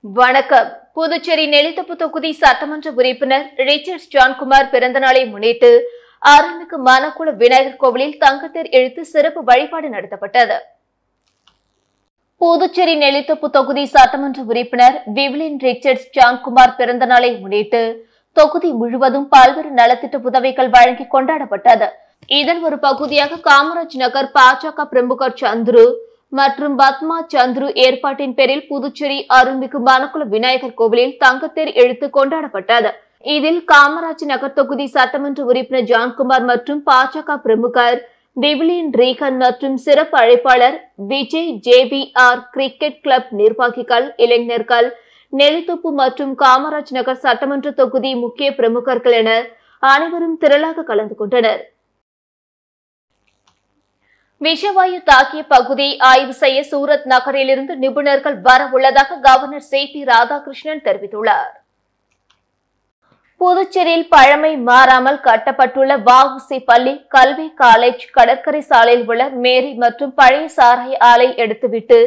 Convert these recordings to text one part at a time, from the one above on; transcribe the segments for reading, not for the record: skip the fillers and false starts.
வணக்கம். புதுச்சேரி நெல்லித்தோப்பு தொகுதி சட்டமன்ற உறுப்பினர் ரிச்சர்ட்ஸ் ஜான்குமார் பிறந்தநாளை முன்னிட்டு அருள்மிகு மணக்குள விநாயகர் கோவிலில் தங்கத்தேர் இழுத்து சிறப்பு வழிபாடு நடத்தப்பட்டது. புதுச்சேரி நெல்லித்தோப்பு தொகுதி சட்டமன்ற உறுப்பினர் விவ்லின் ரிச்சர்ட்ஸ் ஜான்குமார் பிறந்தநாளை முன்னிட்டு தொகுதி முழுவதும் பல்வேறு நலத்திட்ட உதவிகள் வழங்கி கொண்டாடப்பட்டது. இதன் ஒரு பகுதியாக காமராஜ் நகர் பாஜக பிரமுகர் சந்துரு மற்றும் பத்மா சந்துரு ஏற்பாட்டின் பேரில் புதுச்சேரி அருள்மிகு மணக்குள விநாயகர் கோவிலில் தங்கத்தேர் இழுத்து கொண்டாடப்பட்டது. இதில் காமராஜ் நகர் தொகுதி சட்டமன்ற உறுப்பினர் ஜான்குமார் மற்றும் பாஜக பிரமுகர் விவ்லின் ரீகன் மற்றும் சிறப்பு அழைப்பாளர் விஜய் JBR கிரிக்கெட் கிளப் நிர்வாகிகள், இளைஞர்கள், நெல்லித்தோப்பு மற்றும் காமராஜ் நகர் சட்டமன்ற தொகுதி முக்கிய பிரமுகர்கள் என அனைவரும் திரளாக கலந்து கொண்டனர். விஷவாயு தாக்கிய பகுதியை ஆய்வு செய்ய சூரத் நகரிலிருந்து நிபுணர்கள் வர உள்ளதாக கவர்னர் CP ராதாகிருஷ்ணன் தெரிவித்துள்ளார். புதுச்சேரியில் பழமை மாறாமல் கட்டப்பட்டுள்ள வஉசி பள்ளி, கல்வி காலேஜ், கடற்கரை சாலையில் உள்ள மேரி மற்றும் பழைய சாராய ஆலை எடுத்துவிட்டு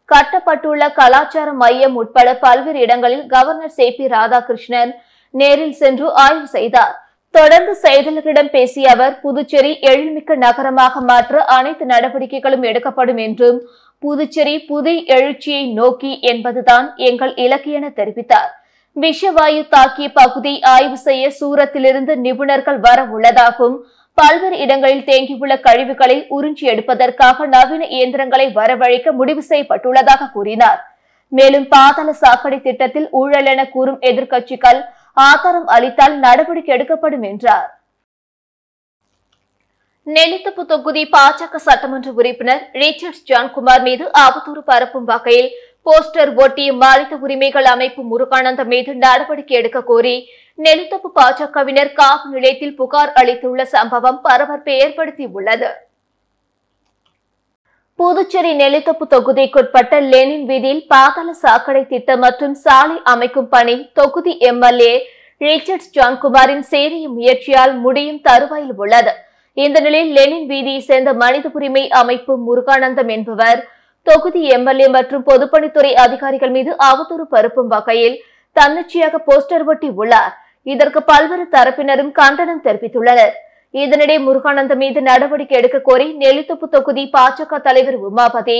கட்டப்பட்டுள்ள கலாச்சார மையம் உட்பட பல்வேறு இடங்களில் கவர்னர் CP ராதாகிருஷ்ணன் நேரில் சென்று ஆய்வு செய்தார். தொடர்ந்து செய்தியாளர்களிடம் பேசிய அவர், புதுச்சேரி எழில்மிக்க நகரமாக மாற்ற அனைத்து நடவடிக்கைகளும் எடுக்கப்படும் என்றும், புதுச்சேரி புதிய எழுச்சியை நோக்கி என்பதுதான் எங்கள் இலக்கு என தெரிவித்தார். விஷவாயு தாக்கிய பகுதியை ஆய்வு செய்ய சூரத்திலிருந்து நிபுணர்கள் வர உள்ளதாகவும், பல்வேறு இடங்களில் தேங்கியுள்ள கழிவுகளை உறிஞ்சி எடுப்பதற்காக நவீன இயந்திரங்களை வரவழைக்க முடிவு செய்யப்பட்டுள்ளதாக கூறினார். மேலும் பாதாள சாக்கடை திட்டத்தில் ஊழல் என கூறும் எதிர்க்கட்சிகள் ஆதாரம் அளித்தால் நடவடிக்கை எடுக்கப்படும் என்றார். நெல்லித்தோப்பு தொகுதி பாஜக சட்டமன்ற உறுப்பினர் ரிச்சர்ட்ஸ் ஜான்குமார் மீது அவதூறு பரப்பும் வகையில் போஸ்டர் ஒட்டிய மனித உரிமைகள் அமைப்பு முருகானந்தம் மீது நடவடிக்கை எடுக்க கோரி நெல்லித்தோப்பு பாஜகவினர் காவல் நிலையத்தில் புகார் அளித்துள்ள சம்பவம் பரபரப்பை ஏற்படுத்தியுள்ளது. புதுச்சேரி நெல்லித்தோப்பு தொகுதிக்குட்பட்ட லெனின் வீதியில் பாதாள சாக்கடை திட்டம் மற்றும் சாலை அமைக்கும் பணி தொகுதி MLA ரிச்சர்ட்ஸ் ஜான்குமாரின் சீரிய முயற்சியால் முடியும் தருவாயில் உள்ளது. இந்த நிலையில் லெனின் வீதியை சேர்ந்த மனித உரிமை அமைப்பு முருகானந்தம் என்பவர் தொகுதி MLA மற்றும் பொதுப்பணித்துறை அதிகாரிகள் மீது அவதூறு பரப்பும் வகையில் தன்னிச்சையாக போஸ்டர் ஒட்டி உள்ளார். இதற்கு பல்வேறு தரப்பினரும் கண்டனம் தெரிவித்துள்ளனர். இதனிடையே முருகானந்தம் மீது நடவடிக்கை எடுக்க கோரி நெல்லித்தோப்பு தொகுதி பாஜக தலைவர் உமாபதி,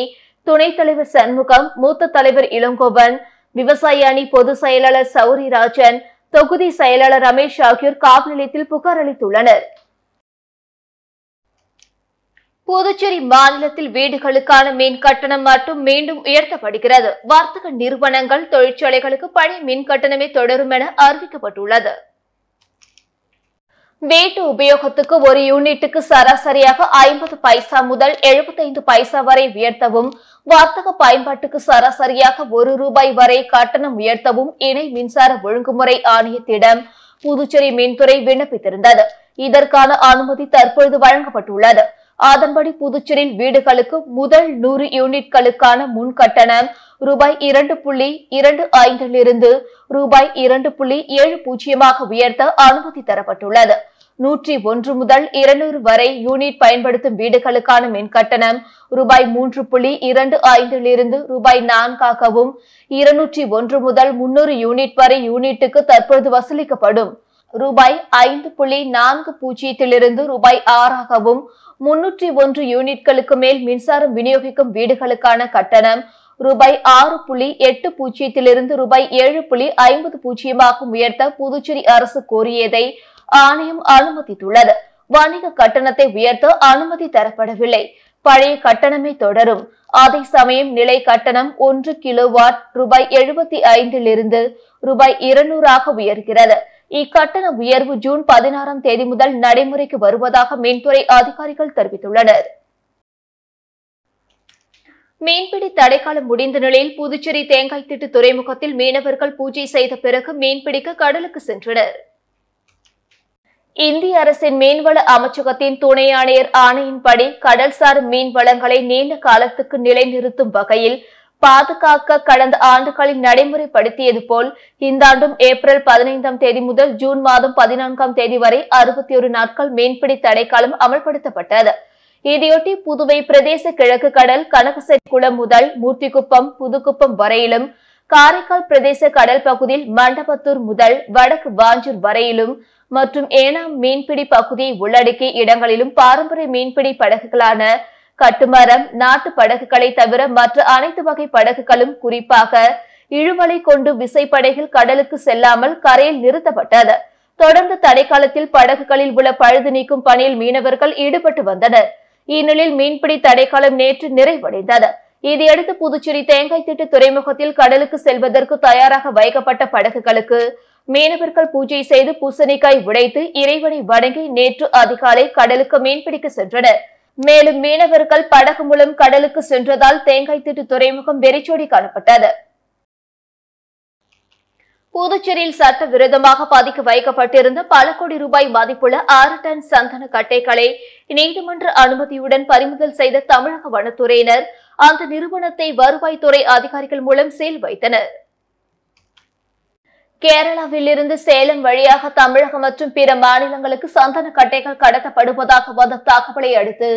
துணைத் தலைவர் சண்முகம், மூத்த தலைவர் இளங்கோவன், விவசாய அணி பொதுச் செயலாளர் சௌரிராஜன், தொகுதி செயலாளர் ரமேஷ் ஆகியோர் காவல் நிலையத்தில் புகார் அளித்துள்ளனர். புதுச்சேரி மாநிலத்தில் வீடுகளுக்கான மின் கட்டணம் மட்டும் மீண்டும் உயர்த்தப்படுகிறது. வர்த்தக நிறுவனங்கள், தொழிற்சாலைகளுக்கு பழைய மின் கட்டணமே தொடரும் என அறிவிக்கப்பட்டுள்ளது. வீட்டு உபயோகத்துக்கு ஒரு யூனிட்டுக்கு சராசரியாக 50 பைசா முதல் 75 பைசா வரை உயர்த்தவும், வர்த்தக பயன்பாட்டுக்கு சராசரியாக ₹1 வரை கட்டணம் உயர்த்தவும் இணை மின்சார ஒழுங்குமுறை ஆணையத்திடம் புதுச்சேரி மின்துறை விண்ணப்பித்திருந்தது. இதற்கான அனுமதி தற்பொழுது வழங்கப்பட்டுள்ளது. அதன்படி புதுச்சேரியில் வீடுகளுக்கு முதல் 100 யூனிட்களுக்கான முன் கட்டணம் ₹2.25 ₹2.70 உயர்த்த அனுமதி தரப்பட்டுள்ளது. 101 முதல் 200 வரை யூனிட் பயன்படுத்தும் வீடுகளுக்கான மின் கட்டணம் ₹3.25 ₹4 201 முதல் 300 யூனிட் வரை யூனிட்டுக்கு தற்பொழுது வசூலிக்கப்படும் ₹5.40 ₹6 301 யூனிட்களுக்கு மேல் மின்சாரம் விநியோகிக்கும் வீடுகளுக்கான கட்டணம் ₹6.80 ₹7.50 உயர்த்த புதுச்சேரி அரசு கோரியதை ஆணையம் அனுமதித்துள்ளது. வணிக கட்டணத்தை உயர்த்த அனுமதி தரப்படவில்லை. பழைய கட்டணமே தொடரும். அதே சமயம் நிலை கட்டணம் 1 கிலோவாட் ₹75 ₹200 உயர்கிறது. இக்கட்டண உயர்வு ஜூன் 16ஆம் தேதி முதல் நடைமுறைக்கு வருவதாக மின்துறை அதிகாரிகள் தெரிவித்துள்ளனர். மீன்பிடி தடைக்காலம் முடிந்த நிலையில் புதுச்சேரி தேங்காய் திட்டு துறைமுகத்தில் மீனவர்கள் பூஜை செய்த பிறகு மீன்பிடிக்க கடலுக்கு சென்றனர். இந்திய அரசின் மீன்வள அமைச்சகத்தின் துணை ஆணையர் ஆணையின்படி கடல்சார் மீன் வளங்களை நீண்ட காலத்துக்கு நிலைநிறுத்தும் வகையில் பாதுகாக்க கடந்த ஆண்டுகளில் நடைமுறைப்படுத்தியது போல் இந்த ஆண்டும் ஏப்ரல் 15ஆம் தேதி முதல் ஜூன் மாதம் 14ஆம் தேதி வரை 61 நாட்கள் மீன்பிடி தடைக்காலம் அமல்படுத்தப்பட்டது. இதையொட்டி புதுவை பிரதேச கிழக்கு கடல் கனகசெட்டிக்குளம் முதல் மூர்த்திக்குப்பம், புதுக்குப்பம் வரையிலும் காரைக்கால் பிரதேச கடல் பகுதியில் மண்டபத்தூர் முதல் வடக்கு வாஞ்சூர் வரையிலும் மற்றும் ஏனாம் மீன்பிடி பகுதியை உள்ளடக்கிய இடங்களிலும் பாரம்பரிய மீன்பிடி படகுகளான கட்டுமரம், நாட்டு படகுகளை தவிர மற்ற அனைத்து வகை படகுகளும் குறிப்பாக இழுவலை கொண்டு விசைப்படகில் கடலுக்கு செல்லாமல் கரையில் நிறுத்தப்பட்டது. தொடர்ந்து தடைக்காலத்தில் படகுகளில் உள்ள பழுது நீக்கும் பணியில் மீனவர்கள் ஈடுபட்டு வந்தனர். இந்நிலையில் மீன்பிடி தடைக்காலம் நேற்று நிறைவடைந்தது. இதையடுத்து புதுச்சேரி தேங்காய்த்திட்டு துறைமுகத்தில் கடலுக்கு செல்வதற்கு தயாராக வைக்கப்பட்ட படகுகளுக்கு மீனவர்கள் பூஜை செய்து பூசணிக்காய் உடைத்து இறைவனை வணங்கி நேற்று அதிகாலை கடலுக்கு மீன்பிடிக்க சென்றனர். மேலும் மீனவர்கள் படகு மூலம் கடலுக்கு சென்றதால் தேங்காய்த்திட்டு துறைமுகம் வெறிச்சோடி காணப்பட்டது. புதுச்சேரியில் சட்டவிரோதமாக பதுக்கி வைக்கப்பட்டிருந்த பல கோடி ரூபாய் மதிப்புள்ள 6 டன் சந்தன கட்டைகளை நீதிமன்ற அனுமதியுடன் பறிமுதல் செய்த தமிழக வனத்துறையினர் அந்த நிறுவனத்தை வருவாய்த்துறை அதிகாரிகள் மூலம் சீல் வைத்தனர். கேரளாவில் இருந்து சேலம் வழியாக தமிழகம் மற்றும் பிற மாநிலங்களுக்கு சந்தன கட்டைகள் கடத்தப்படுவதாக வந்த தகவலை அடுத்து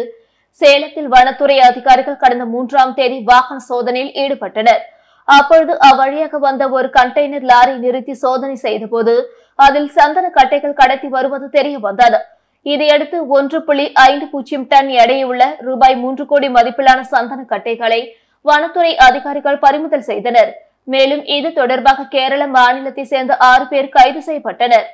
சேலத்தில் வனத்துறை அதிகாரிகள் கடந்த 3ஆம் தேதி வாகன சோதனையில் ஈடுபட்டனர். அப்பொழுது அவ்வழியாக வந்த ஒரு கண்டெய்னர் லாரி நிறுத்தி சோதனை செய்தபோது அதில் சந்தன கட்டைகள் கடத்தி வருவது தெரிய வந்தது. இதையடுத்து 1.50 டன் எடையுள்ள ரூபாய் 3 கோடி மதிப்பிலான சந்தன கட்டைகளை வனத்துறை அதிகாரிகள் பறிமுதல் செய்தனர். மேலும் இது தொடர்பாக கேரள மாநிலத்தை சேர்ந்த 6 பேர் கைது செய்யப்பட்டனர்.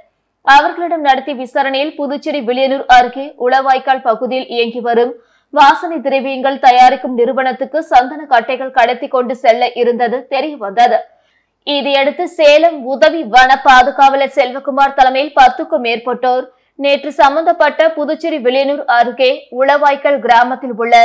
அவர்களிடம் நடத்திய விசாரணையில் புதுச்சேரி வில்லியனூர் அருகே உளவாய்க்கால் பகுதியில் இயங்கி வரும் வாசனை திரவியங்கள் தயாரிக்கும் நிறுவனத்துக்கு சந்தன கட்டைகள் கடத்தி கொண்டு செல்ல இருந்தது தெரிய வந்தது. இதையடுத்து சேலம் உதவி வன பாதுகாவலர் செல்வகுமார் தலைமையில் 10க்கும் மேற்பட்டோர் நேற்று சம்பந்தப்பட்ட புதுச்சேரி வில்லியனூர் அருகே உளவாய்க்கால் கிராமத்தில் உள்ள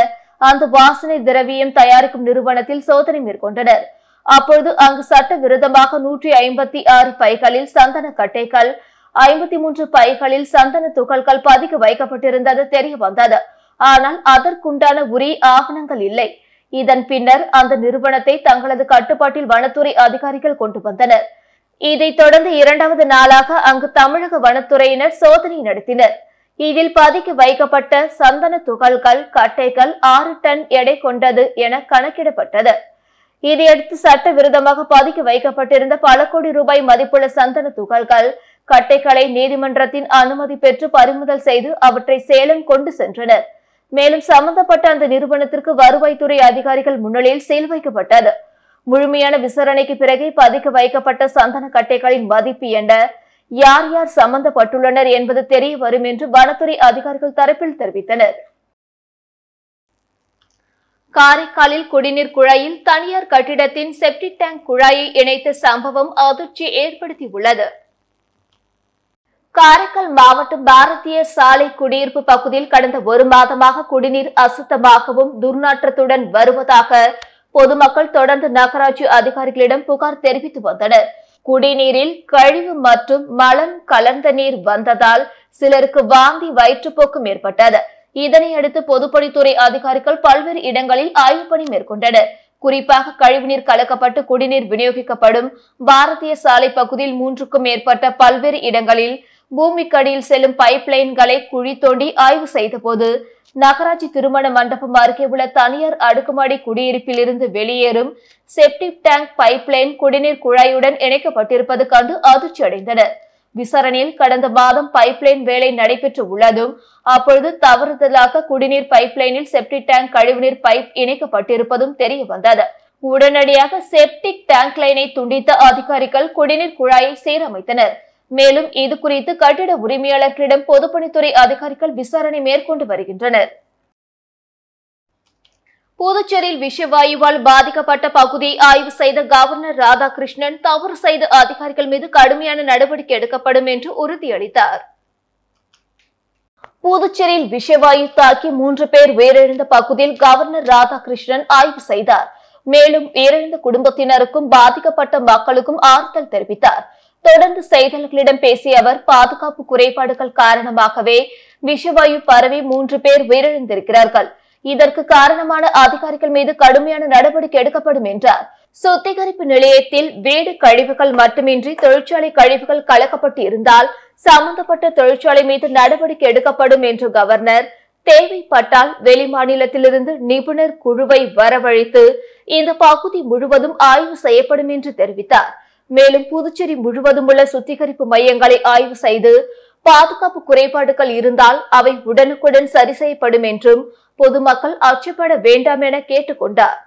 அந்த வாசனை திரவியம் தயாரிக்கும் நிறுவனத்தில் சோதனை மேற்கொண்டனர். அப்பொழுது அங்கு சட்டவிரோதமாக 156 பைகளில் சந்தன கட்டைகள், 53 பைகளில் சந்தன துகள்கள் பதுக்கி வைக்கப்பட்டிருந்தது தெரிய வந்தது. ஆனால் அதற்குண்டான உரிய ஆவணங்கள் இல்லை. இதன் பின்னர் அந்த நிறுவனத்தை தங்களது கட்டுப்பாட்டில் வனத்துறை அதிகாரிகள் கொண்டு வந்தனர். இதைத் தொடர்ந்து 2வது நாளாக அங்கு தமிழக வனத்துறையினர் சோதனை நடத்தினர். இதில் பதுக்கி வைக்கப்பட்ட சந்தன துகள்கள் கட்டைகள் 6 டன் எடை கொண்டது என கணக்கிடப்பட்டது. இதையடுத்து சட்டவிரோதமாக பதுக்கி வைக்கப்பட்டிருந்த பல கோடி ரூபாய் மதிப்புள்ள சந்தன துகள்கள் கட்டைகளை நீதிமன்றத்தின் அனுமதி பெற்று பறிமுதல் செய்து அவற்றை சேலம் கொண்டு சென்றனர். மேலும் சம்பந்தப்பட்ட அந்த நிறுவனத்திற்கு வருவாய்த்துறை அதிகாரிகள் முன்னிலையில் சீல் வைக்கப்பட்டது. முழுமையான விசாரணைக்கு பிறகு பதுக்கி வைக்கப்பட்ட சந்தன கட்டைகளின் மதிப்பு என்ன, யார் யார் சம்பந்தப்பட்டுள்ளனர் என்பது தெரிய வரும் என்று வனத்துறை அதிகாரிகள் தரப்பில் தெரிவித்தனர். காரைக்காலில் குடிநீர் குழாயில் தனியார் கட்டிடத்தின் செப்டிக் டேங்க் குழாயை இணைத்த சம்பவம் அதிர்ச்சியை ஏற்படுத்தியுள்ளது. காரைக்கால் மாவட்டம் பாரதிய சாலை குடியிருப்பு பகுதியில் கடந்த 1 மாதமாக குடிநீர் அசுத்தமாகவும் துர்நாற்றத்துடன் வருவதாக பொதுமக்கள் தொடர்ந்து நகராட்சி அதிகாரிகளிடம் புகார் தெரிவித்து வந்தனர். குடிநீரில் கழிவு மற்றும் மலம் கலந்த நீர் வந்ததால் சிலருக்கு வாந்தி, வயிற்றுப்போக்கும் ஏற்பட்டது. இதனையடுத்து பொதுப்பணித்துறை அதிகாரிகள் பல்வேறு இடங்களில் ஆய்வுப் பணி மேற்கொண்டனர். குறிப்பாக கழிவுநீர் கலக்கப்பட்டு குடிநீர் விநியோகிக்கப்படும் பாரதிய சாலை பகுதியில் 3க்கும் மேற்பட்ட பல்வேறு இடங்களில் பூமிக்கடியில் செல்லும் பைப் லைன்களை குழி தோண்டி ஆய்வு செய்தபோது நகராட்சி திருமண மண்டபம் அருகே உள்ள தனியார் அடுக்குமாடி குடியிருப்பில் இருந்து வெளியேறும் செப்டிக் டேங்க் பைப் லைன் குடிநீர் குழாயுடன் இணைக்கப்பட்டிருப்பது கண்டு அதிர்ச்சி அடைந்தனர். விசாரணையில் கடந்த மாதம் பைப்லைன் வேலை நடைபெற்று உள்ளதும் அப்பொழுது தவறுதலாக குடிநீர் பைப்லைனில் செப்டிக் டேங்க் கழிவுநீர் பைப் இணைக்கப்பட்டிருப்பதும் தெரிய வந்தது. உடனடியாக செப்டிக் டேங்க் லைனை துண்டித்த அதிகாரிகள் குடிநீர் குழாயை சீரமைத்தனர். மேலும் இது குறித்து கட்டிட உரிமையாளர்களிடம் பொதுப்பணித்துறை அதிகாரிகள் விசாரணை மேற்கொண்டு வருகின்றனர். புதுச்சேரியில் விஷவாயுவால் பாதிக்கப்பட்ட பகுதியை ஆய்வு செய்த கவர்னர் ராதாகிருஷ்ணன் தவறு செய்த அதிகாரிகள் மீது கடுமையான நடவடிக்கை எடுக்கப்படும் என்று உறுதியளித்தார். புதுச்சேரியில் விஷவாயு தாக்கி 3 பேர் உயிரிழந்த பகுதியில் கவர்னர் ராதாகிருஷ்ணன் ஆய்வு செய்தார். மேலும் உயிரிழந்த குடும்பத்தினருக்கும் பாதிக்கப்பட்ட மக்களுக்கும் ஆறுதல் தெரிவித்தார். தொடர்ந்து செய்தியாளர்களிடம் பேசிய அவர், பாதுகாப்பு குறைபாடுகள் காரணமாகவே விஷவாயு பரவி 3 பேர் உயிரிழந்திருக்கிறார்கள். இதற்கு காரணமான அதிகாரிகள் மீது கடுமையான நடவடிக்கை எடுக்கப்படும் என்றார். சுத்திகரிப்பு நிலையத்தில் வீடு கழிவுகள் மட்டுமின்றி தொழிற்சாலை கழிவுகள் கலக்கப்பட்டு இருந்தால் சம்பந்தப்பட்ட தொழிற்சாலை மீது நடவடிக்கை எடுக்கப்படும் என்று கவர்னர் தேவைப்பட்டால் வெளிமாநிலத்திலிருந்து நிபுணர் குழுவை வரவழைத்து இந்த பகுதி முழுவதும் ஆய்வு செய்யப்படும் என்று தெரிவித்தார். மேலும் புதுச்சேரி முழுவதும் உள்ள சுத்திகரிப்பு மையங்களை ஆய்வு செய்து பாதுகாப்பு குறைபாடுகள் இருந்தால் அவை உடனுக்குடன் சரி செய்யப்படும் என்றும் பொதுமக்கள் அச்சப்பட வேண்டாம் என கேட்டுக் கொண்டார்.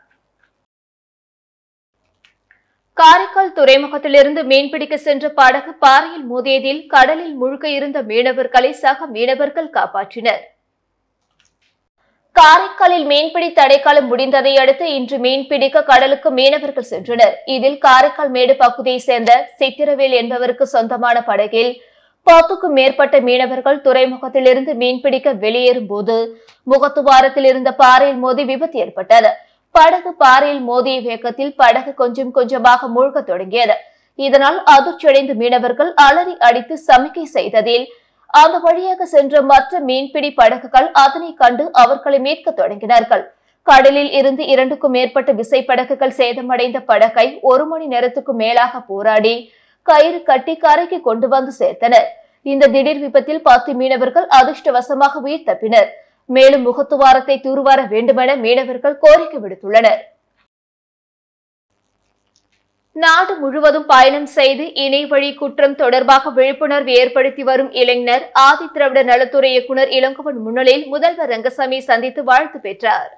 காரைக்கால் துறைமுகத்திலிருந்து மீன்பிடிக்க சென்ற படகு பாறையில் மோதியதில் கடலில் மூழ்க இருந்த மீனவர்களை சக மீனவர்கள் காப்பாற்றினர். காரைக்காலில் மீன்பிடி தடைக்காலம் முடிந்ததை அடுத்து இன்று மீன்பிடிக்க கடலுக்கு மீனவர்கள் சென்றனர். இதில் காரைக்கால் மேடு பகுதியை சேர்ந்த சித்திரவேல் என்பவருக்கு சொந்தமான படகில் 10க்கும் மேற்பட்ட மீனவர்கள் துறைமுகத்திலிருந்து மீன்பிடிக்க வெளியேறும் போது முகத்துவாரத்தில் இருந்த பாறையில் மோதி விபத்து ஏற்பட்டது. படகு பாறையில் மோதிய வேகத்தில் படகு கொஞ்சம் கொஞ்சமாக மூழ்க தொடங்கியது. இதனால் அதிர்ச்சியடைந்த மீனவர்கள் அலறி அடித்து சமிக்கை செய்ததில் அந்த வழியாக சென்ற மற்ற மீன்பிடி படகுகள் அதனை கண்டு அவர்களை மீட்க தொடங்கினார்கள். கடலில் இருந்து 2க்கும் மேற்பட்ட விசைப்படகுகள் சேதமடைந்த படகை 1 மணி நேரத்துக்கு மேலாக போராடி கயிறு கட்டி கரைக்கு கொண்டு வந்து சேர்த்தனர். இந்த திடீர் விபத்தில் 10 மீனவர்கள் அதிர்ஷ்டவசமாக உயிர் தப்பினர். மேலும் முகத்துவாரத்தை தூர்வார வேண்டுமென மீனவர்கள் கோரிக்கை விடுத்துள்ளனர். நாடு முழுவதும் பயணம் செய்து இணையவழி குற்றம் தொடர்பாக விழிப்புணர்வு ஏற்படுத்தி வரும் இளைஞர் ஆதிதிராவிட நலத்துறை இயக்குநர் இளங்கோவன் முன்னிலையில் முதல்வர் ரங்கசாமி சந்தித்து வாழ்த்து பெற்றார்.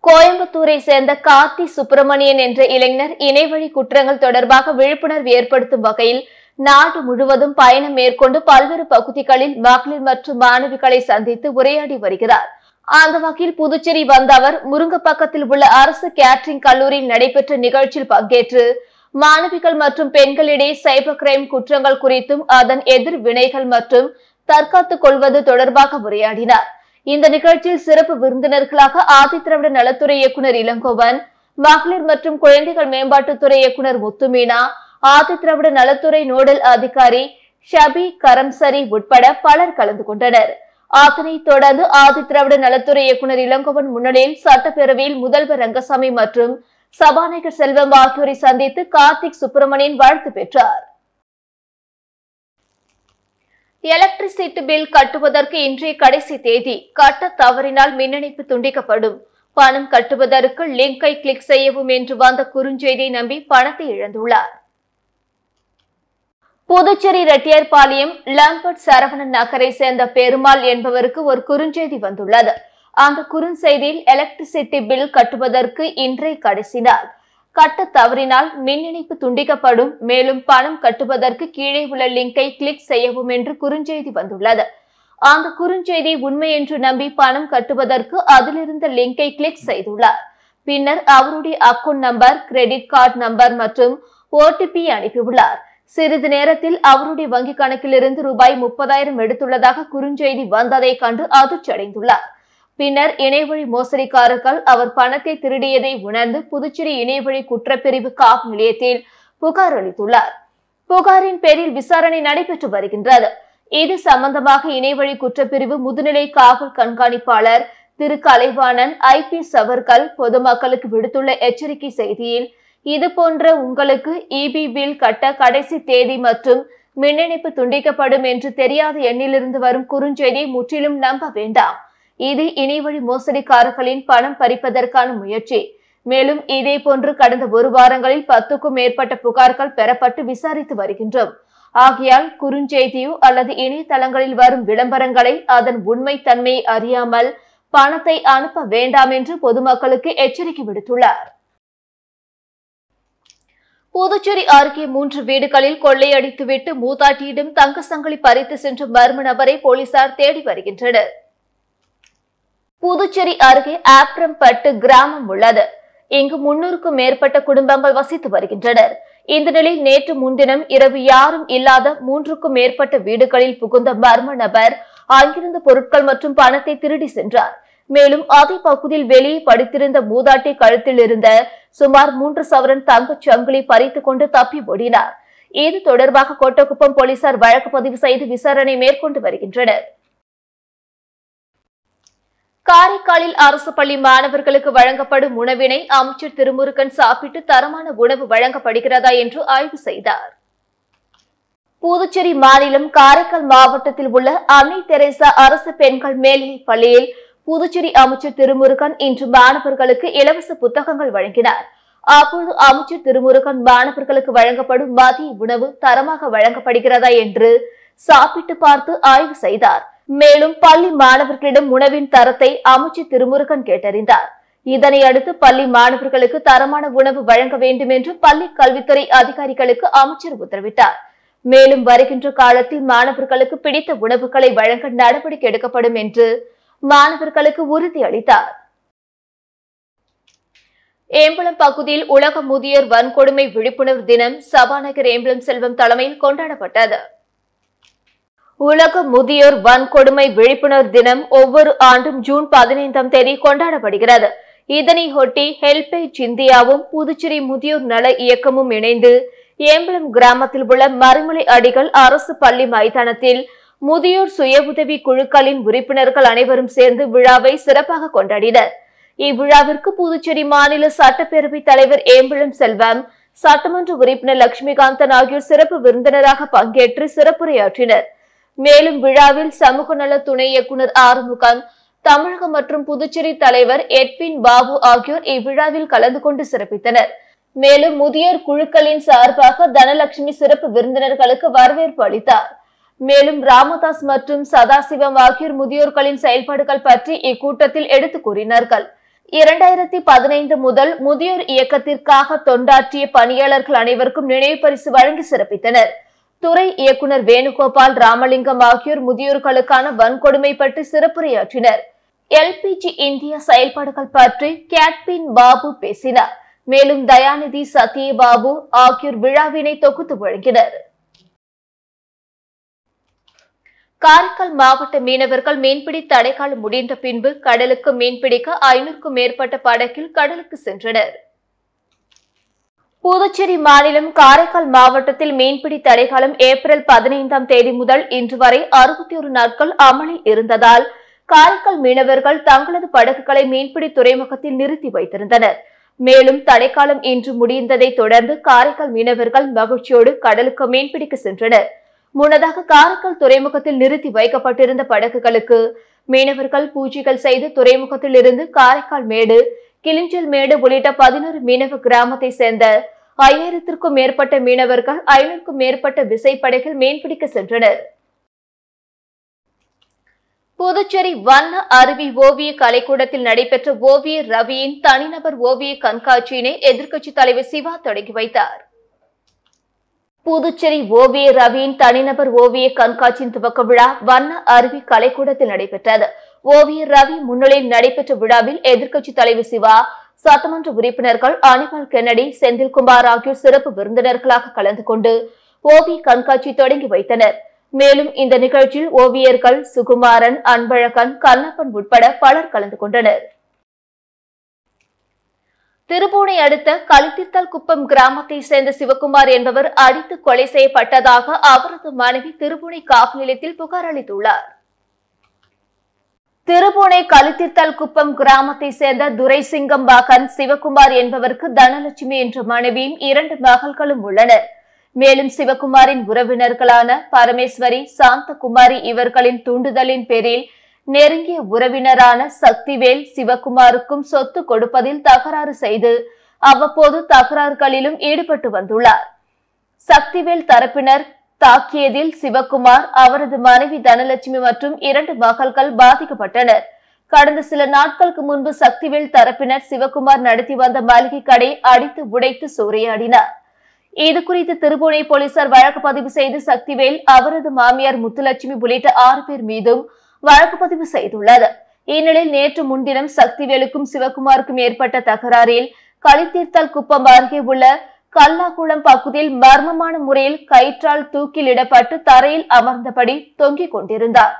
கோயம்புத்தூரை சேர்ந்த கார்த்தி சுப்பிரமணியன் என்ற இளைஞர் இணையவழி குற்றங்கள் தொடர்பாக விழிப்புணர்வு ஏற்படுத்தும் வகையில் நாடு முழுவதும் பயணம் மேற்கொண்டு பல்வேறு பகுதிகளில் மகளிர் மற்றும் மாணவிகளை சந்தித்து உரையாடி வருகிறார். அந்த வகையில் புதுச்சேரி வந்த அவர் முருங்கப்பக்கத்தில் உள்ள அரசு கேட்டரிங் கல்லூரியில் நடைபெற்ற நிகழ்ச்சியில் பங்கேற்று மாணவிகள் மற்றும் பெண்களிடையே சைபர் கிரைம் குற்றங்கள் குறித்தும் அதன் எதிர்வினைகள் மற்றும் தற்காத்துக் கொள்வது தொடர்பாக உரையாடினார். இந்த நிகழ்ச்சியில் சிறப்பு விருந்தினர்களாக ஆதிதிராவிட நலத்துறை இயக்குநர் இளங்கோவன், மகளிர் மற்றும் குழந்தைகள் மேம்பாட்டுத்துறை இயக்குநர் முத்துமீனா, ஆதிதிராவிட நலத்துறை நோடல் அதிகாரி ஷபி கரம்சரி உட்பட பலர் கலந்து கொண்டனர். அதனைத் தொடர்ந்து ஆதிதிராவிட நலத்துறை இயக்குநர் இளங்கோவன் முன்னிலையில் சட்டப்பேரவையில் முதல்வர் ரங்கசாமி மற்றும் சபாநாயகர் செல்வம் ஆகியோரை சந்தித்து கார்த்திக் சுப்பிரமணியன் வாழ்த்து பெற்றார். எலக்ட்ரிசிட்டி பில் கட்டுவதற்கு இன்றைய கடைசி தேதி. கட்ட தவறினால் மின் இணைப்பு துண்டிக்கப்படும். பணம் கட்டுவதற்கு லிங்கை கிளிக் செய்யவும் என்று வந்த குறுஞ்செய்தியை நம்பி பணத்தை இழந்துள்ளார். புதுச்சேரி ரெட்டியார்பாளையம் லம்பட் சரவணன் நகரை சேர்ந்த பெருமாள் என்பவருக்கு ஒரு குறுஞ்செய்தி வந்துள்ளது. அந்த குறுஞ்செய்தியில் எலக்ட்ரிசிட்டி பில் கட்டுவதற்கு இன்றைய கடைசி நாள். கட்ட தவறினால் மின் இணைப்பு துண்டிக்கப்படும். மேலும் பணம் கட்டுவதற்கு கீழே உள்ள லிங்கை கிளிக் செய்யவும் என்று குறுஞ்செய்தி வந்துள்ளது. அந்த குறுஞ்செய்தி உண்மை என்று நம்பி பணம் கட்டுவதற்கு அதிலிருந்த லிங்கை கிளிக் செய்துள்ளார். பின்னர் அவருடைய account number, credit card number மற்றும் OTP அனுப்பியுள்ளார். சிறிது நேரத்தில் அவருடைய வங்கி கணக்கிலிருந்து ரூபாய் 30,000 எடுத்துள்ளதாக குறுஞ்செய்தி வந்ததை கண்டு அதிர்ச்சி அடைந்துள்ளார். பின்னர் இணையவழி மோசடிக்காரர்கள் அவர் பணத்தை திருடியதை உணர்ந்து புதுச்சேரி இணையவழி குற்றப்பிரிவு காவல் நிலையத்தில் புகார் அளித்துள்ளார். புகாரின் பேரில் விசாரணை நடைபெற்று வருகின்றது. இது சம்பந்தமாக இணையவழி குற்றப்பிரிவு முதுநிலை காவல் கண்காணிப்பாளர் திரு கலைவாணன் IPS அவர்கள் பொதுமக்களுக்கு விடுத்துள்ள எச்சரிக்கை செய்தியில், இதுபோன்ற உங்களுக்கு EB பில் கட்ட கடைசி தேதி மற்றும் மின் இணைப்பு துண்டிக்கப்படும் என்று தெரியாத எண்ணிலிருந்து வரும் குறுஞ்செய்தியை முற்றிலும் நம்ப வேண்டாம். இது இணையவழி மோசடிக்காரர்களின் பணம் பறிப்பதற்கான முயற்சி. மேலும் இதே போன்று கடந்த 1 வாரங்களில் 10க்கும் மேற்பட்ட புகார்கள் பெறப்பட்டு விசாரித்து வருகின்றோம். ஆகையால் குறுஞ்செய்தியோ அல்லது இணையதளங்களில் வரும் விளம்பரங்களை அதன் உண்மை தன்மையை அறியாமல் பணத்தை அனுப்ப வேண்டாம் என்று பொதுமக்களுக்கு எச்சரிக்கை விடுத்துள்ளார். புதுச்சேரி அருகே 3 வீடுகளில் கொள்ளையடித்துவிட்டு மூதாட்டியிடம் தங்க சங்கிலி பறித்து சென்ற மர்ம நபரை போலீசார் தேடி வருகின்றனர். புதுச்சேரி அருகே ஆப்ரம்பட்டு கிராமம் உள்ளது. இங்கு 300க்கும் மேற்பட்ட குடும்பங்கள் வசித்து வருகின்றனர். இந்த நிலையில் நேற்று முன்தினம் இரவு யாரும் இல்லாத 3க்கும் மேற்பட்ட வீடுகளில் புகுந்த மர்ம நபர் அங்கிருந்த பொருட்கள் மற்றும் பணத்தை திருடி சென்றார். மேலும் அதே பகுதியில் வெளியே படுத்திருந்த மூதாட்டி கழுத்தில் இருந்த சுமார் 3 சவரன் தங்கச் சங்கிலி பறித்துக் கொண்டு தப்பி ஓடினார். இது தொடர்பாக கோட்டக்குப்பம் போலீசார் வழக்கு பதிவு செய்து விசாரணை மேற்கொண்டு வருகின்றனர். காரைக்காலில் அரசு பள்ளி மாணவர்களுக்கு வழங்கப்படும் உணவினை அமைச்சர் திருமுருகன் சாப்பிட்டு தரமான உணவு வழங்கப்படுகிறதா என்று ஆய்வு செய்தார். புதுச்சேரி மாநிலம் காரைக்கால் மாவட்டத்தில் உள்ள அன்னை தெரேசா அரசு பெண்கள் மேல்நிலைப் பள்ளியில் புதுச்சேரி அமைச்சர் திருமுருகன் இன்று மாணவர்களுக்கு இலவச புத்தகங்கள் வழங்கினார். அப்போது அமைச்சர் திருமுருகன் மாணவர்களுக்கு வழங்கப்படும் மதிய உணவு தரமாக வழங்கப்படுகிறதா என்று சாப்பிட்டு பார்த்து ஆய்வு செய்தார். மேலும் பள்ளி மாணவர்களிடம் உணவின் தரத்தை அமைச்சர் திருமுருகன் கேட்டறிந்தார். இதனை அடுத்து பள்ளி மாணவர்களுக்கு தரமான உணவு வழங்க வேண்டும் என்று பள்ளி கல்வித்துறை அதிகாரிகளுக்கு அமைச்சர் உத்தரவிட்டார். மேலும் வருகின்ற காலத்தில் மாணவர்களுக்கு பிடித்த உணவுகளை வழங்க நடவடிக்கை எடுக்கப்படும் என்று மாணவர்களுக்கு உறுதியளித்தார். ஏம்பலம் பகுதியில் உலக முதியோர் வன்கொடுமை விழிப்புணர்வு தினம் சபாநாயகர் ஏம்பலம் செல்வம் தலைமையில் கொண்டாடப்பட்டது. உலக முதியோர் வன்கொடுமை விழிப்புணர்வு தினம் ஒவ்வொரு ஆண்டும் ஜூன் 15ஆம் தேதி கொண்டாடப்படுகிறது. இதனையொட்டி ஹெல்பேஜ் இந்தியாவும் புதுச்சேரி முதியோர் நல இயக்கமும் இணைந்து ஏம்பலம் கிராமத்தில் உள்ள மறைமலை அடிகள் அரசு பள்ளி மைதானத்தில் முதியோர் சுய உதவி குழுக்களின் உறுப்பினர்கள் அனைவரும் சேர்ந்து விழாவை சிறப்பாக கொண்டாடினர். இவ்விழாவிற்கு புதுச்சேரி மாநில சட்டப்பேரவை தலைவர் ஏம்பலம் செல்வம், சட்டமன்ற உறுப்பினர் லட்சுமிகாந்தன் ஆகியோர் சிறப்பு விருந்தினராக பங்கேற்று சிறப்புரையாற்றினர். மேலும் விழாவில் சமூக நல துணை இயக்குநர் ஆறுமுகம், தமிழகம் மற்றும் புதுச்சேரி தலைவர் எட்வின் பாபு ஆகியோர் இவ்விழாவில் கலந்து கொண்டு சிறப்பித்தனர். மேலும் முதியோர் குழுக்களின் சார்பாக தனலட்சுமி சிறப்பு விருந்தினர்களுக்கு வரவேற்பு அளித்தார். மேலும் ராமதாஸ் மற்றும் சதாசிவம் ஆகியோர் முதியோர்களின் செயல்பாடுகள் பற்றி இக்கூட்டத்தில் எடுத்துக் கூறினார்கள். 2015 முதல் முதியோர் இயக்கத்திற்காக தொண்டாற்றிய பணியாளர்கள் அனைவருக்கும் நினைவு பரிசு வழங்கி சிறப்பித்தனர். துறை இயக்குநர் வேணுகோபால், ராமலிங்கம் ஆகியோர் முதியோர்களுக்கான வன்கொடுமை பற்றி சிறப்புரையாற்றினர். எல்பிஜி இந்தியா செயல்பாடுகள் பற்றி கேட்பின் பாபு பேசினார். மேலும் தயாநிதி, சத்யபாபு ஆகியோர் விழாவினை தொகுத்து வழங்கினர். காரைக்கால் மாவட்ட மீனவர்கள் மீன்பிடி தடைக்காலம் முடிந்த பின்பு கடலுக்கு மீன்பிடிக்க 500க்கும் மேற்பட்ட படகில் கடலுக்கு சென்றனர். புதுச்சேரி மாநிலம் காரைக்கால் மாவட்டத்தில் மீன்பிடி தடைக்காலம் ஏப்ரல் 15ஆம் தேதி முதல் இன்று வரை 61 நாட்கள் அமலில் இருந்ததால் காரைக்கால் மீனவர்கள் தங்களது படகுகளை மீன்பிடி துறைமுகத்தில் நிறுத்தி வைத்திருந்தனர். மேலும் தடைக்காலம் இன்று முடிந்ததை தொடர்ந்து காரைக்கால் மீனவர்கள் மகிழ்ச்சியோடு கடலுக்கு மீன்பிடிக்க சென்றனர். முன்னதாக காரைக்கால் துறைமுகத்தில் நிறுத்தி வைக்கப்பட்டிருந்த படகுகளுக்கு மீனவர்கள் பூஜைகள் செய்து துறைமுகத்தில் இருந்து காரைக்கால் மேடு, கிளிஞ்சல் மேடு உள்ளிட்ட 11 மீனவ கிராமத்தை சேர்ந்த 5000க்கும் மேற்பட்ட மீனவர்கள் 500க்கும் மேற்பட்ட விசைப்படகில் மீன்பிடிக்க சென்றனர். புதுச்சேரி வண்ண அருவி ஓவிய கலைக்கூடத்தில் நடைபெற்ற ஓவியர் ரவியின் தனிநபர் ஓவிய கண்காட்சியினை எதிர்க்கட்சித் தலைவர் சிவா தொடங்கி வைத்தார். புதுச்சேரி ஓவியர் ரவியின் தனிநபர் ஓவிய கண்காட்சியின் துவக்க விழா வண்ண அருவி கலைக்கூடத்தில் நடைபெற்றது. ஓவியர் ரவி முன்னிலையில் நடைபெற்ற விழாவில் எதிர்க்கட்சித் தலைவர் சிவா, சட்டமன்ற உறுப்பினர்கள் அனிமல் கென்னடி, செந்தில்குமார் ஆகியோர் சிறப்பு விருந்தினர்களாக கலந்து கொண்டு ஓவிய கண்காட்சி தொடங்கி வைத்தனர். மேலும் இந்த நிகழ்ச்சியில் ஓவியர்கள் சுகுமாரன், அன்பழகன், கண்ணப்பன் உட்பட பலர் கலந்து கொண்டனர். திருபுவனை அடுத்த களித்திர்த்தால் குப்பம் கிராமத்தை சேர்ந்த சிவகுமார் என்பவர் அடித்து கொலை செய்யப்பட்டதாக அவரது மனைவி திருபுவனை காவல் நிலையத்தில் புகார் அளித்துள்ளார். திருபுவனை களித்திர்த்தால் குப்பம் கிராமத்தை சேர்ந்த துரைசிங்கம் மகன் சிவகுமார் என்பவருக்கு தனலட்சுமி என்ற மனைவியும் 2 மகள்களும் உள்ளனர். மேலும் சிவகுமாரின் உறவினர்களான பரமேஸ்வரி, சாந்தகுமாரி இவர்களின் தூண்டுதலின் பேரில் நெருங்கிய உறவினரான சக்திவேல் சிவகுமாருக்கும் சொத்து கொடுப்பதில் தகராறு செய்து அவ்வப்போது தகராறுகளிலும் ஈடுபட்டு வந்துள்ளார். சக்திவேல் தரப்பினர் தாக்கியதில் சிவகுமார், அவரது மனைவி தனலட்சுமி மற்றும் 2 மகள்கள் பாதிக்கப்பட்டனர். கடந்த சில நாட்களுக்கு முன்பு சக்திவேல் தரப்பினர் சிவகுமார் நடத்தி வந்த மளிகை கடை அடித்து உடைத்து சூறையாடினார். இதுகுறித்து திருபுவனை போலீசார் வழக்கு பதிவு செய்து சக்திவேல், அவரது மாமியார் முத்துலட்சுமி உள்ளிட்ட 6 பேர் மீதும் வழக்கு பதிவு செய்துள்ளது. இந்நிலையில் நேற்று முன்தினம் சக்திவேலுக்கும் சிவகுமாருக்கும் ஏற்பட்ட தகராறில் களித்தீர்த்தால் குப்பம் அருகே உள்ள கல்லாகுளம் பகுதியில் மர்மமான முறையில் கயிற்றால் தூக்கிலிடப்பட்டு தரையில் அமர்ந்தபடி தொங்கிக் கொண்டிருந்தார்.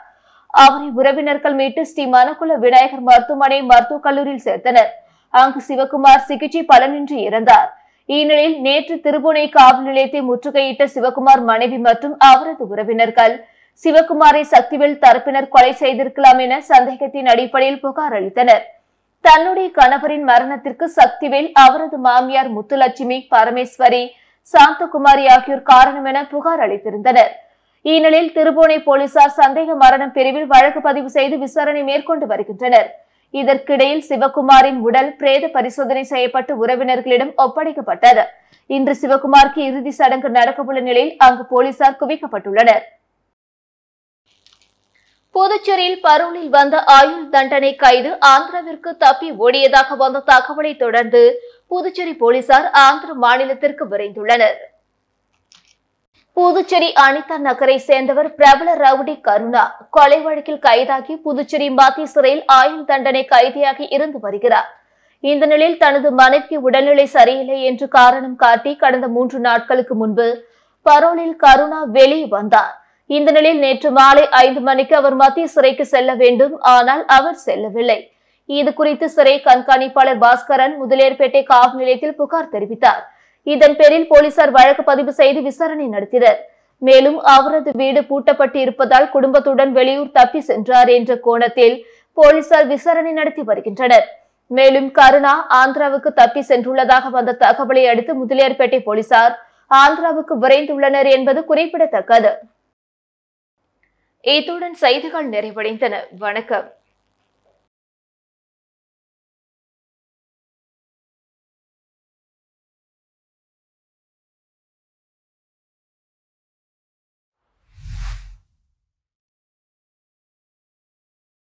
அவரை உறவினர்கள் மீட்டு ஸ்ரீ மணக்குள விநாயகர் மருத்துவமனை மருத்துவக் கல்லூரியில் சேர்த்தனர். அங்கு சிவகுமார் சிகிச்சை பலனின்றி இறந்தார். இந்நிலையில் நேற்று திருபுவனை காவல் நிலையத்தை முற்றுகையிட்ட சிவகுமார் மனைவி மற்றும் அவரது உறவினர்கள் சிவகுமாரை சக்திவேல் தரப்பினர் கொலை செய்திருக்கலாம் என சந்தேகத்தின் அடிப்படையில் புகார் அளித்தனர். தன்னுடைய கணவரின் மரணத்திற்கு சக்திவேல், அவரது மாமியார் முத்துலட்சுமி, பரமேஸ்வரி, சாந்தகுமாரி ஆகியோர் காரணம் என புகார் அளித்திருந்தனர். இந்நிலையில் திருபுவனை போலீசார் சந்தேக மரணம் பிரிவில் வழக்கு பதிவு செய்து விசாரணை மேற்கொண்டு வருகின்றனர். இதற்கிடையில் சிவகுமாரின் உடல் பிரேத பரிசோதனை செய்யப்பட்டு உறவினர்களிடம் ஒப்படைக்கப்பட்டது. இன்று சிவகுமாருக்கு இறுதி சடங்கு நடக்கவுள்ள நிலையில் அங்கு போலீசார் குவிக்கப்பட்டுள்ளனர். புதுச்சேரியில் பரோலில் வந்த ஆயுள் தண்டனை கைது ஆந்திராவிற்கு தப்பி ஓடியதாக வந்த தகவலை தொடர்ந்து புதுச்சேரி போலீசார் ஆந்திர மாநிலத்திற்கு விரைந்துள்ளனர். புதுச்சேரி அனிதா நகரை சேர்ந்தவர் பிரபல ரவுடி கருணா கொலை வழக்கில் கைதாகி புதுச்சேரி மத்திய சிறையில் ஆயுள் தண்டனை கைதியாகி இருந்து வருகிறார். இந்த நிலையில் தனது மனைவி உடல்நிலை சரியில்லை என்று காரணம் காட்டி கடந்த 3 நாட்களுக்கு முன்பு பரோலில் கருணா வெளியே வந்தார். இந்த நிலையில் நேற்று மாலை 5 மணிக்கு அவர் மத்திய சிறைக்கு செல்ல வேண்டும். ஆனால் அவர் செல்லவில்லை. இது குறித்து சிறை கண்காணிப்பாளர் பாஸ்கரன் முதலியார்பேட்டை காவல் நிலையத்தில் புகார் தெரிவித்தார். இதன் பேரில் போலீசார் வழக்கு பதிவு செய்து விசாரணை நடத்தினர். மேலும் அவரது வீடு பூட்டப்பட்டு இருப்பதால் குடும்பத்துடன் வெளியூர் தப்பி சென்றார் என்ற கோணத்தில் போலீசார் விசாரணை நடத்தி வருகின்றனர். மேலும் கருணா ஆந்திராவுக்கு தப்பி சென்றுள்ளதாக வந்த தகவலை அடுத்து முதலியார்பேட்டை போலீசார் ஆந்திராவுக்கு விரைந்துள்ளனர் என்பது குறிப்பிடத்தக்கது. இத்துடன் செய்திகள் நிறைவடைந்தன. வணக்கம்.